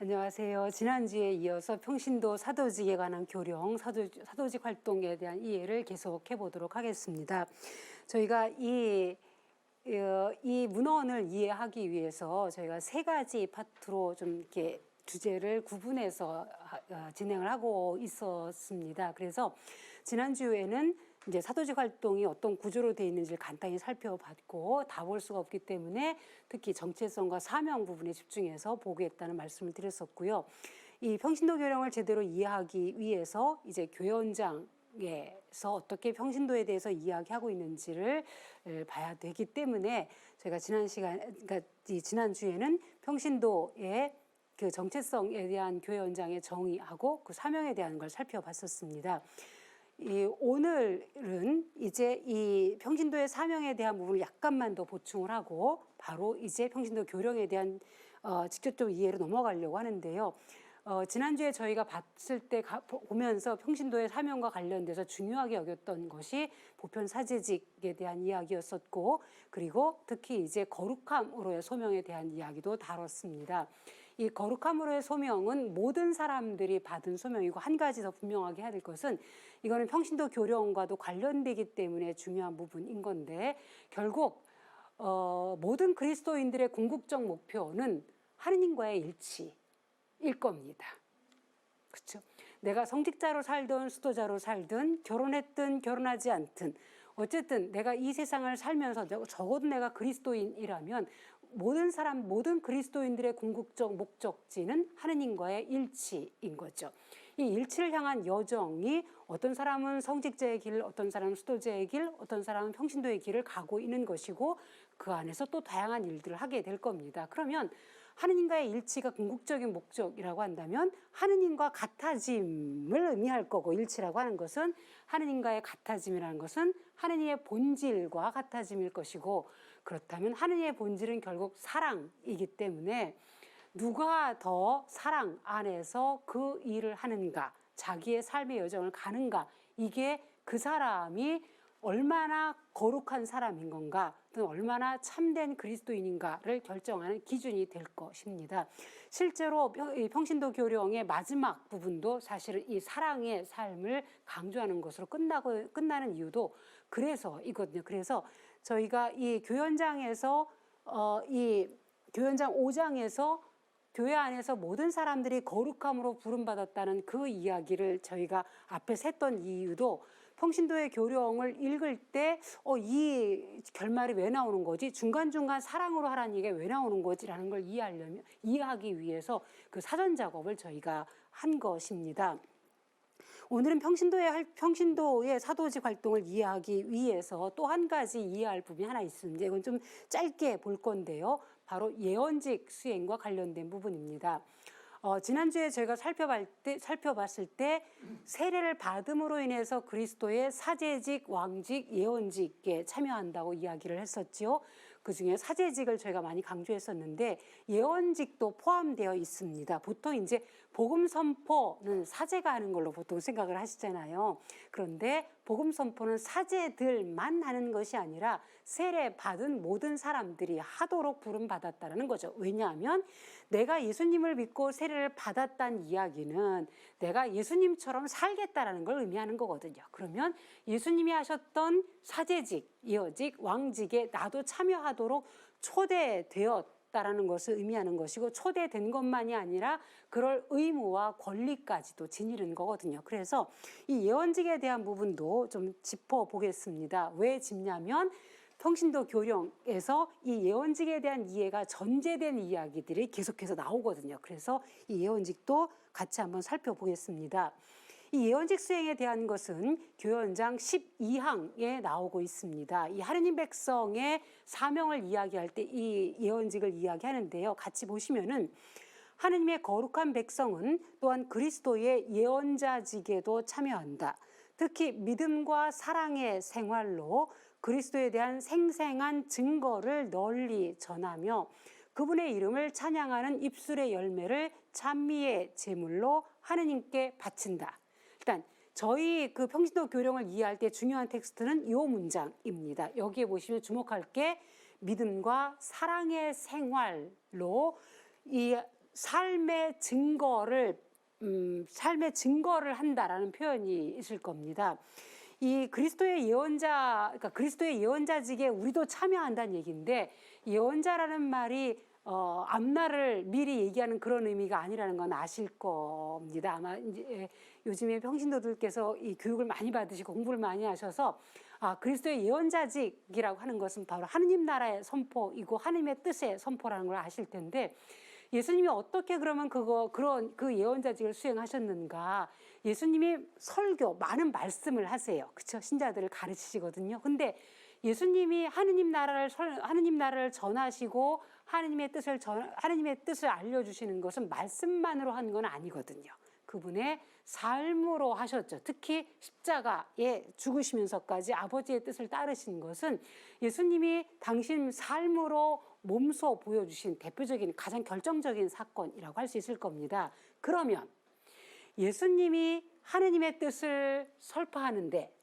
안녕하세요. 지난주에 이어서 평신도 사도직에 관한 교령, 사도직 활동에 대한 이해를 계속해 보도록 하겠습니다. 저희가 이 문헌을 이해하기 위해서 저희가 세 가지 파트로 좀 이렇게 주제를 구분해서 진행을 하고 있었습니다. 그래서 지난주에는 이제 사도직 활동이 어떤 구조로 되어 있는지를 간단히 살펴봤고 다 볼 수가 없기 때문에 특히 정체성과 사명 부분에 집중해서 보겠다는 말씀을 드렸었고요. 이 평신도 교령을 제대로 이해하기 위해서 이제 교회 현장에서 어떻게 평신도에 대해서 이야기하고 있는지를 봐야 되기 때문에 저희가 그러니까 지난 주에는 평신도의 그 정체성에 대한 교회 현장의 정의하고 그 사명에 대한 걸 살펴봤었습니다. 오늘은 이제 이 평신도의 사명에 대한 부분을 약간만 더 보충을 하고 바로 이제 평신도 교령에 대한 직접적 이해로 넘어가려고 하는데요. 지난주에 저희가 봤을 때 보면서 평신도의 사명과 관련돼서 중요하게 여겼던 것이 보편 사제직에 대한 이야기였었고, 그리고 특히 이제 거룩함으로의 소명에 대한 이야기도 다뤘습니다. 이 거룩함으로의 소명은 모든 사람들이 받은 소명이고, 한 가지 더 분명하게 해야 될 것은 이거는 평신도 교령과도 관련되기 때문에 중요한 부분인 건데, 결국 모든 그리스도인들의 궁극적 목표는 하느님과의 일치일 겁니다. 그렇죠? 내가 성직자로 살든 수도자로 살든 결혼했든 결혼하지 않든 어쨌든 내가 이 세상을 살면서 적어도 내가 그리스도인이라면 모든 그리스도인들의 궁극적 목적지는 하느님과의 일치인 거죠. 이 일치를 향한 여정이 어떤 사람은 성직자의 길, 어떤 사람은 수도자의 길, 어떤 사람은 평신도의 길을 가고 있는 것이고 그 안에서 또 다양한 일들을 하게 될 겁니다. 그러면 하느님과의 일치가 궁극적인 목적이라고 한다면 하느님과 같아짐을 의미할 거고, 일치라고 하는 것은 하느님과의 같아짐이라는 것은 하느님의 본질과 같아짐일 것이고, 그렇다면 하느님의 본질은 결국 사랑이기 때문에 누가 더 사랑 안에서 그 일을 하는가, 자기의 삶의 여정을 가는가, 이게 그 사람이 얼마나 거룩한 사람인 건가, 또는 얼마나 참된 그리스도인인가를 결정하는 기준이 될 것입니다. 실제로 평신도 교령의 마지막 부분도 사실은 이 사랑의 삶을 강조하는 것으로 끝나는 이유도 그래서 이거든요. 그래서 저희가 이 교현장에서 이 교현장 5장에서 교회 안에서 모든 사람들이 거룩함으로 부름받았다는 그 이야기를 저희가 앞에서 했던 이유도 평신도의 교령을 읽을 때 이 결말이 왜 나오는 거지? 중간중간 사랑으로 하라는 얘기가 왜 나오는 거지라는 걸 이해하기 위해서 그 사전 작업을 저희가 한 것입니다. 오늘은 평신도의 사도직 활동을 이해하기 위해서 또 한 가지 이해할 부분이 하나 있습니다. 이건 좀 짧게 볼 건데요. 바로 예언직 수행과 관련된 부분입니다. 지난주에 저희가 살펴봤을 때 세례를 받음으로 인해서 그리스도의 사제직, 왕직, 예언직에 참여한다고 이야기를 했었지요. 그중에 사제직을 저희가 많이 강조했었는데 예언직도 포함되어 있습니다. 보통 이제 복음 선포는 사제가 하는 걸로 보통 생각을 하시잖아요. 그런데 복음 선포는 사제들만 하는 것이 아니라 세례 받은 모든 사람들이 하도록 부름받았다는 거죠. 왜냐하면 내가 예수님을 믿고 세례를 받았다는 이야기는 내가 예수님처럼 살겠다라는 걸 의미하는 거거든요. 그러면 예수님이 하셨던 사제직, 예언직, 왕직에 나도 참여하도록 초대되었다라는 것을 의미하는 것이고, 초대된 것만이 아니라 그럴 의무와 권리까지도 지니는 거거든요. 그래서 이 예언직에 대한 부분도 좀 짚어보겠습니다. 왜 짚냐면 평신도 교령에서 이 예언직에 대한 이해가 전제된 이야기들이 계속해서 나오거든요. 그래서 이 예언직도 같이 한번 살펴보겠습니다. 이 예언직 수행에 대한 것은 교현장 12항에 나오고 있습니다. 이 하느님 백성의 사명을 이야기할 때 이 예언직을 이야기하는데요. 같이 보시면은 하느님의 거룩한 백성은 또한 그리스도의 예언자직에도 참여한다. 특히 믿음과 사랑의 생활로 그리스도에 대한 생생한 증거를 널리 전하며 그분의 이름을 찬양하는 입술의 열매를 찬미의 제물로 하느님께 바친다. 일단 저희 그 평신도 교령을 이해할 때 중요한 텍스트는 이 문장입니다. 여기에 보시면 주목할 게 믿음과 사랑의 생활로 이 삶의 증거를 한다라는 표현이 있을 겁니다. 이 그리스도의 예언자, 그러니까 그리스도의 예언자직에 우리도 참여한다는 얘기인데, 예언자라는 말이 앞날을 미리 얘기하는 그런 의미가 아니라는 건 아실 겁니다. 아마 이제 요즘에 평신도들께서 이 교육을 많이 받으시고 공부를 많이 하셔서 그리스도의 예언자직이라고 하는 것은 바로 하느님 나라의 선포이고 하느님의 뜻의 선포라는 걸 아실 텐데, 예수님이 어떻게 그러면 그 예언자직을 수행하셨는가? 예수님이 설교, 많은 말씀을 하세요. 그렇죠? 신자들을 가르치시거든요. 근데 예수님이 하느님 나라를 전하시고 하느님의 뜻을 알려주시는 것은 말씀만으로 한 건 아니거든요. 그분의 삶으로 하셨죠. 특히 십자가에 죽으시면서까지 아버지의 뜻을 따르신 것은 예수님이 당신 삶으로 몸소 보여주신 대표적인 가장 결정적인 사건이라고 할 수 있을 겁니다. 그러면 예수님이 하느님의 뜻을 전파하는데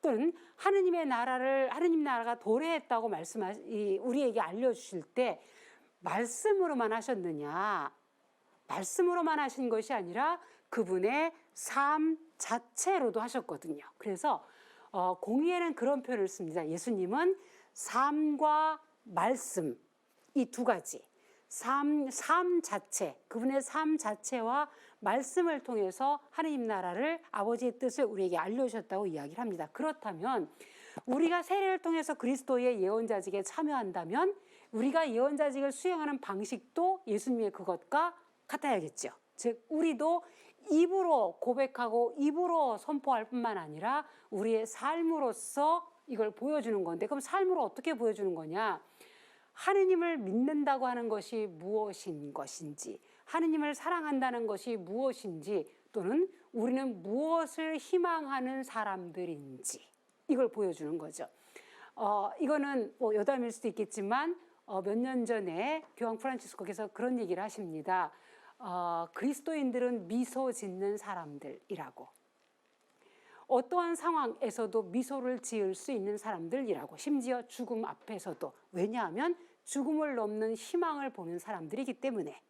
또는 하느님 나라가 도래했다고 우리에게 알려주실 때 말씀으로만 하셨느냐? 말씀으로만 하신 것이 아니라 그분의 삶 자체로도 하셨거든요. 그래서 공의에는 그런 표현을 씁니다. 예수님은 삶과 말씀, 이 두 가지, 삶 자체, 그분의 삶 자체와 말씀을 통해서 하느님 나라를, 아버지의 뜻을 우리에게 알려주셨다고 이야기를 합니다. 그렇다면 우리가 세례를 통해서 그리스도의 예언자직에 참여한다면 우리가 예언자직을 수행하는 방식도 예수님의 그것과 같아야겠죠. 즉 우리도 입으로 고백하고 입으로 선포할 뿐만 아니라 우리의 삶으로서 이걸 보여주는 건데, 그럼 삶으로 어떻게 보여주는 거냐? 하느님을 믿는다고 하는 것이 무엇인 것인지, 하느님을 사랑한다는 것이 무엇인지, 또는 우리는 무엇을 희망하는 사람들인지, 이걸 보여주는 거죠. 이거는 여담일 수도 있겠지만 몇 년 전에 교황 프란치스코께서 그런 얘기를 하십니다. 그리스도인들은 미소 짓는 사람들이라고. 어떠한 상황에서도 미소를 지을 수 있는 사람들이라고. 심지어 죽음 앞에서도. 왜냐하면 죽음을 넘는 희망을 보는 사람들이기 때문에.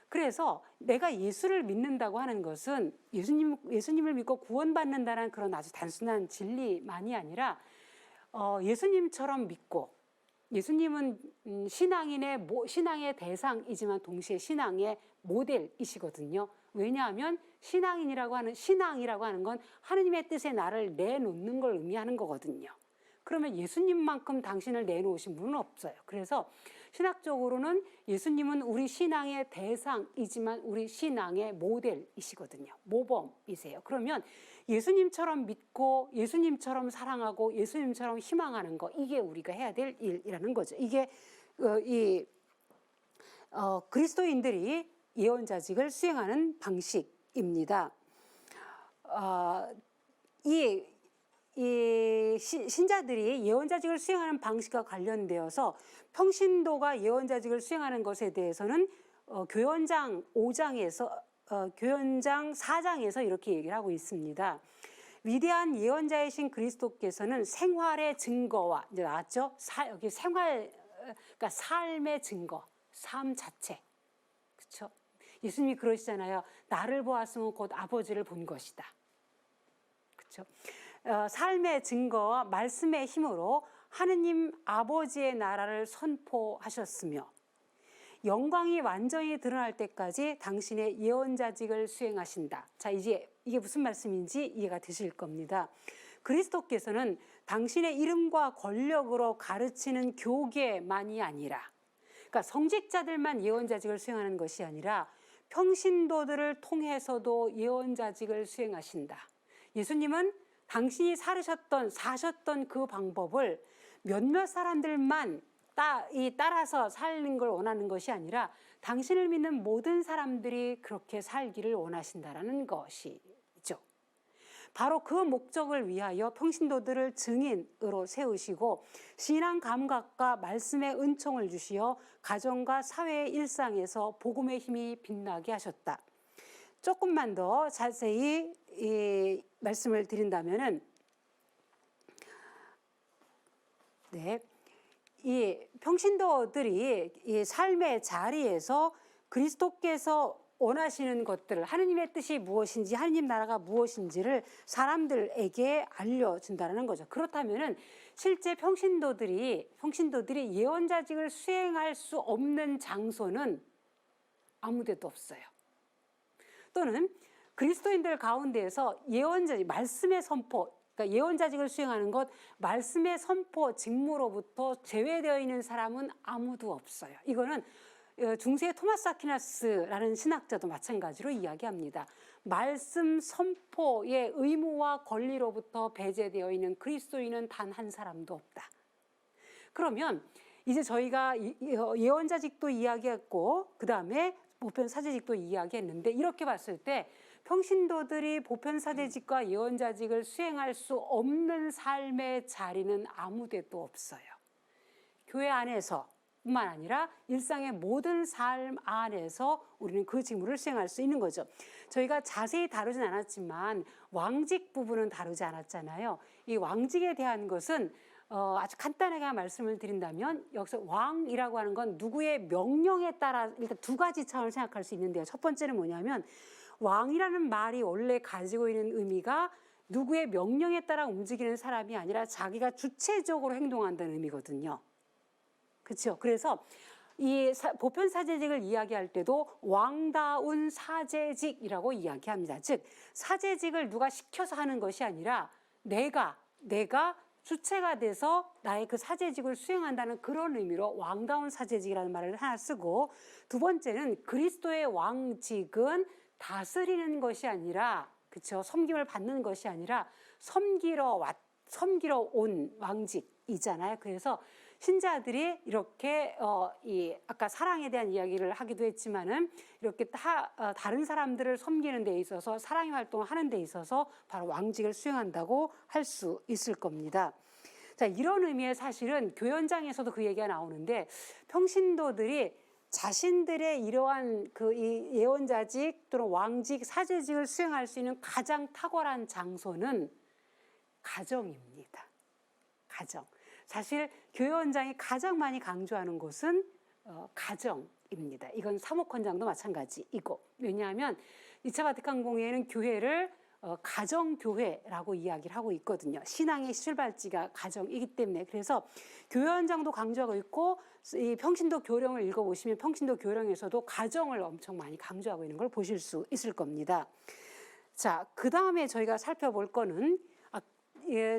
그래서 내가 예수를 믿는다고 하는 것은 예수님을 믿고 구원받는다는 그런 아주 단순한 진리만이 아니라 예수님처럼 믿고, 예수님은 신앙의 대상이지만 동시에 신앙의 모델이시거든요. 왜냐하면 신앙이라고 하는 건 하느님의 뜻에 나를 내놓는 걸 의미하는 거거든요. 그러면 예수님만큼 당신을 내놓으신 분은 없어요. 그래서 신학적으로는 예수님은 우리 신앙의 대상이지만 우리 신앙의 모델이시거든요. 모범이세요. 그러면 예수님처럼 믿고 예수님처럼 사랑하고 예수님처럼 희망하는 거, 이게 우리가 해야 될 일이라는 거죠. 이게 그리스도인들이 예언자직을 수행하는 방식입니다. 신자들이 예언자직을 수행하는 방식과 관련되어서 평신도가 예언자직을 수행하는 것에 대해서는 교연장 4장에서 이렇게 얘기를 하고 있습니다. 위대한 예언자이신 그리스도께서는 생활의 증거와, 이제 나왔죠? 여기 그러니까 삶의 증거, 삶 자체. 그렇죠? 예수님이 그러시잖아요. 나를 보았으면 곧 아버지를 본 것이다. 그렇죠? 삶의 증거와 말씀의 힘으로 하느님 아버지의 나라를 선포하셨으며 영광이 완전히 드러날 때까지 당신의 예언자직을 수행하신다. 자, 이제 이게 무슨 말씀인지 이해가 되실 겁니다. 그리스도께서는 당신의 이름과 권력으로 가르치는 교계만이 아니라, 그러니까 성직자들만 예언자직을 수행하는 것이 아니라 평신도들을 통해서도 예언자직을 수행하신다. 예수님은 당신이 사셨던 그 방법을 몇몇 사람들만 따라서 살는 걸 원하는 것이 아니라 당신을 믿는 모든 사람들이 그렇게 살기를 원하신다라는 것이죠. 바로 그 목적을 위하여 평신도들을 증인으로 세우시고 신앙 감각과 말씀의 은총을 주시어 가정과 사회의 일상에서 복음의 힘이 빛나게 하셨다. 조금만 더 자세히 말씀을 드린다면은, 이 평신도들이 이 삶의 자리에서 그리스도께서 원하시는 것들을, 하느님의 뜻이 무엇인지, 하느님 나라가 무엇인지를 사람들에게 알려준다는 거죠. 그렇다면은 실제 평신도들이 예언자직을 수행할 수 없는 장소는 아무데도 없어요. 또는 그리스도인들 가운데에서 예언자직, 말씀의 선포, 그러니까 예언자직을 수행하는 것, 말씀의 선포 직무로부터 제외되어 있는 사람은 아무도 없어요. 이거는 중세 토마스 아퀴나스라는 신학자도 마찬가지로 이야기합니다. 말씀 선포의 의무와 권리로부터 배제되어 있는 그리스도인은 단 한 사람도 없다. 그러면 이제 저희가 예언자직도 이야기했고 그 다음에 보편사제직도 이야기했는데, 이렇게 봤을 때 평신도들이 보편사제직과 예언자직을 수행할 수 없는 삶의 자리는 아무데도 없어요. 교회 안에서 뿐만 아니라 일상의 모든 삶 안에서 우리는 그 직무를 수행할 수 있는 거죠. 저희가 자세히 다루진 않았지만 왕직 부분은 다루지 않았잖아요. 이 왕직에 대한 것은 아주 간단하게 말씀을 드린다면, 여기서 왕이라고 하는 건 누구의 명령에 따라 일단 두 가지 차원을 생각할 수 있는데요. 첫 번째는 뭐냐면, 왕이라는 말이 원래 가지고 있는 의미가 누구의 명령에 따라 움직이는 사람이 아니라 자기가 주체적으로 행동한다는 의미거든요. 그렇죠? 그래서 이 보편사제직을 이야기할 때도 왕다운 사제직이라고 이야기합니다. 즉 사제직을 누가 시켜서 하는 것이 아니라 내가 주체가 돼서 나의 그 사제직을 수행한다는 그런 의미로 왕다운 사제직이라는 말을 하나 쓰고, 두 번째는 그리스도의 왕직은 다스리는 것이 아니라, 그렇죠? 섬김을 받는 것이 아니라 섬기러 온 왕직이잖아요. 그래서 신자들이 이렇게 아까 사랑에 대한 이야기를 하기도 했지만은 이렇게 다른 사람들을 섬기는 데 있어서, 사랑의 활동을 하는 데 있어서 바로 왕직을 수행한다고 할 수 있을 겁니다. 자, 이런 의미의 사실은 교연장에서도 그 얘기가 나오는데, 평신도들이 자신들의 이러한 이 예언자직 또는 왕직, 사제직을 수행할 수 있는 가장 탁월한 장소는 가정입니다. 가정. 사실 교회 원장이 가장 많이 강조하는 곳은 가정입니다. 이건 사목헌장도 마찬가지이고, 왜냐하면 2차 바티칸 공회에는 교회를 가정교회라고 이야기를 하고 있거든요. 신앙의 출발지가 가정이기 때문에. 그래서 교회 원장도 강조하고 있고, 이 평신도 교령을 읽어보시면 평신도 교령에서도 가정을 엄청 많이 강조하고 있는 걸 보실 수 있을 겁니다. 자, 그 다음에 저희가 살펴볼 거는,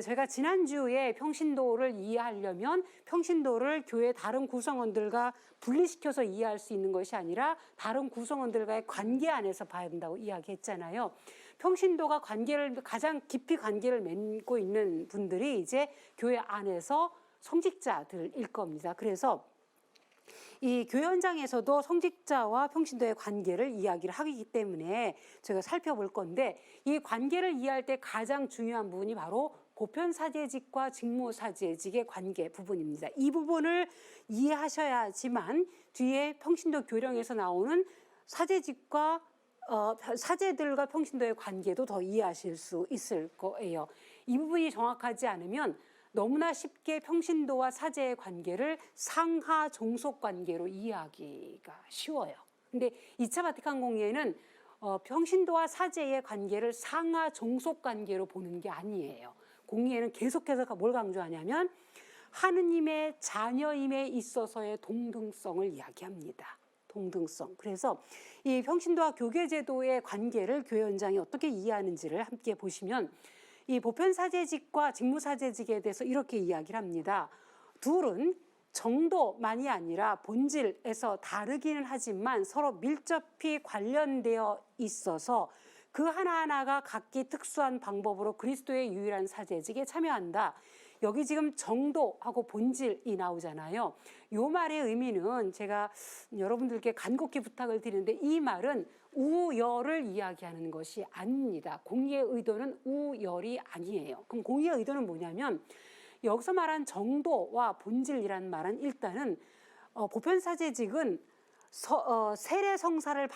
저희가 지난주에 평신도를 이해하려면 평신도를 교회 다른 구성원들과 분리시켜서 이해할 수 있는 것이 아니라 다른 구성원들과의 관계 안에서 봐야 된다고 이야기했잖아요. 평신도가 가장 깊이 관계를 맺고 있는 분들이 이제 교회 안에서 성직자들일 겁니다. 그래서 이 교회 현장에서도 성직자와 평신도의 관계를 이야기를 하기 때문에 저희가 살펴볼 건데, 이 관계를 이해할 때 가장 중요한 부분이 바로 보편사제직과 직무사제직의 관계 부분입니다. 이 부분을 이해하셔야지만 뒤에 평신도 교령에서 나오는 사제직과 사제들과 평신도의 관계도 더 이해하실 수 있을 거예요. 이 부분이 정확하지 않으면 너무나 쉽게 평신도와 사제의 관계를 상하 종속 관계로 이해하기가 쉬워요. 근데 2차 바티칸 공의회는 평신도와 사제의 관계를 상하 종속 관계로 보는 게 아니에요. 공의회는 계속해서 뭘 강조하냐면 하느님의 자녀임에 있어서의 동등성을 이야기합니다. 동등성. 그래서 이 평신도와 교계제도의 관계를 교회 원장이 어떻게 이해하는지를 함께 보시면, 이 보편사제직과 직무사제직에 대해서 이렇게 이야기를 합니다. 둘은 정도만이 아니라 본질에서 다르기는 하지만 서로 밀접히 관련되어 있어서 그 하나하나가 각기 특수한 방법으로 그리스도의 유일한 사제직에 참여한다. 여기 지금 정도하고 본질이 나오잖아요. 이 말의 의미는 제가 여러분들께 간곡히 부탁을 드리는데, 이 말은 우열을 이야기하는 것이 아닙니다. 공의의 의도는 우열이 아니에요. 그럼 공의의 의도는 뭐냐면, 여기서 말한 정도와 본질이라는 말은 일단은 보편사제직은 세례성사를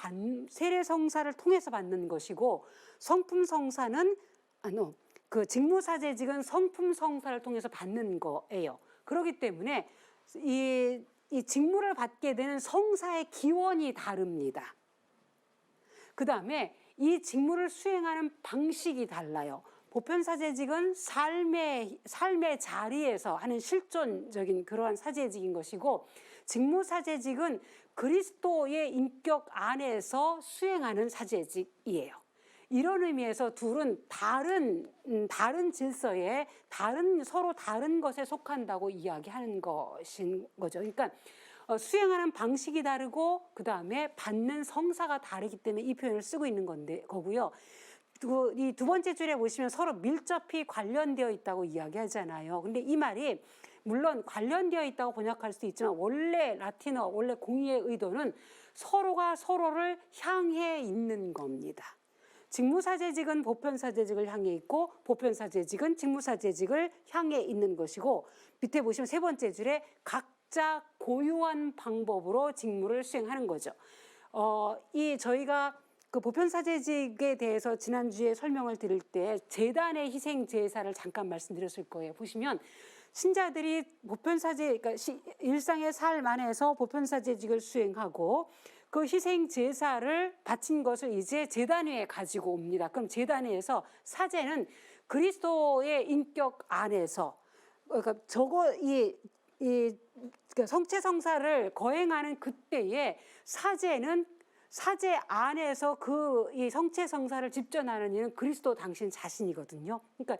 통해서 받는 것이고, 성품성사는 그 직무사제직은 성품성사를 통해서 받는 거예요. 그렇기 때문에 이 직무를 받게 되는 성사의 기원이 다릅니다. 그 다음에 이 직무를 수행하는 방식이 달라요. 보편사제직은 삶의 자리에서 하는 실존적인 그러한 사제직인 것이고, 직무사제직은 그리스도의 인격 안에서 수행하는 사제직이에요. 이런 의미에서 둘은 다른 질서에 서로 다른 것에 속한다고 이야기하는 것인 거죠. 그러니까 수행하는 방식이 다르고 그 다음에 받는 성사가 다르기 때문에 이 표현을 쓰고 있는 거고요. 이 두 번째 줄에 보시면 서로 밀접히 관련되어 있다고 이야기하잖아요. 근데 이 말이 물론 관련되어 있다고 번역할 수도 있지만 원래 라틴어, 원래 공의의 의도는 서로가 서로를 향해 있는 겁니다. 직무사제직은 보편사제직을 향해 있고 보편사제직은 직무사제직을 향해 있는 것이고, 밑에 보시면 세 번째 줄에 각자 고유한 방법으로 직무를 수행하는 거죠. 이 저희가 그 보편사제직에 대해서 지난주에 설명을 드릴 때 제단의 희생 제사를 잠깐 말씀드렸을 거예요. 보시면 신자들이 그러니까 일상의 삶 안에서 보편사제직을 수행하고 그 희생 제사를 바친 것을 이제 제단 위에 가지고 옵니다. 그럼 제단 위에서 사제는 그리스도의 인격 안에서, 그러니까 그러니까 성체성사를 거행하는 그때에 사제는 사제 안에서 이 성체성사를 집전하는 이는 그리스도 당신 자신이거든요. 그러니까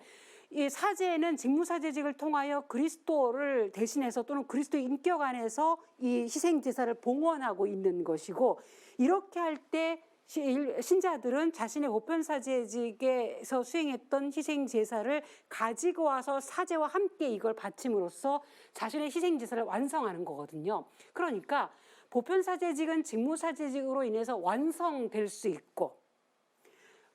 이 사제는 직무사제직을 통하여 그리스도를 대신해서 또는 그리스도의 인격 안에서 이 희생제사를 봉헌하고 있는 것이고, 이렇게 할 때 신자들은 자신의 보편사제직에서 수행했던 희생제사를 가지고 와서 사제와 함께 이걸 바침으로써 자신의 희생제사를 완성하는 거거든요. 그러니까 보편사제직은 직무사제직으로 인해서 완성될 수 있고,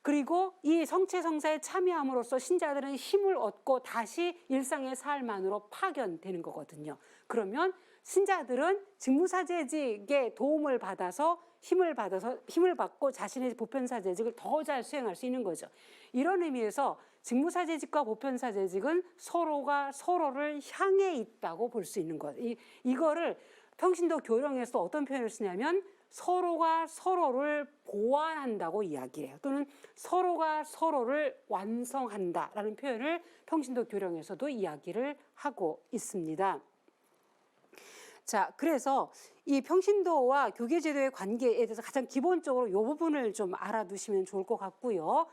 그리고 이 성체성사에 참여함으로써 신자들은 힘을 얻고 다시 일상의 삶 안으로 파견되는 거거든요. 그러면 신자들은 직무사제직의 도움을 받아서 힘을 받고 자신의 보편사제직을 더 잘 수행할 수 있는 거죠. 이런 의미에서 직무사제직과 보편사제직은 서로가 서로를 향해 있다고 볼 수 있는 거예요. 이거를 평신도 교령에서 어떤 표현을 쓰냐면 서로가 서로를 보완한다고 이야기해요. 또는 서로가 서로를 완성한다라는 표현을 평신도 교령에서도 이야기를 하고 있습니다. 자, 그래서 이 평신도와 교계제도의 관계에 대해서 가장 기본적으로 이 부분을 좀 알아두시면 좋을 것 같고요.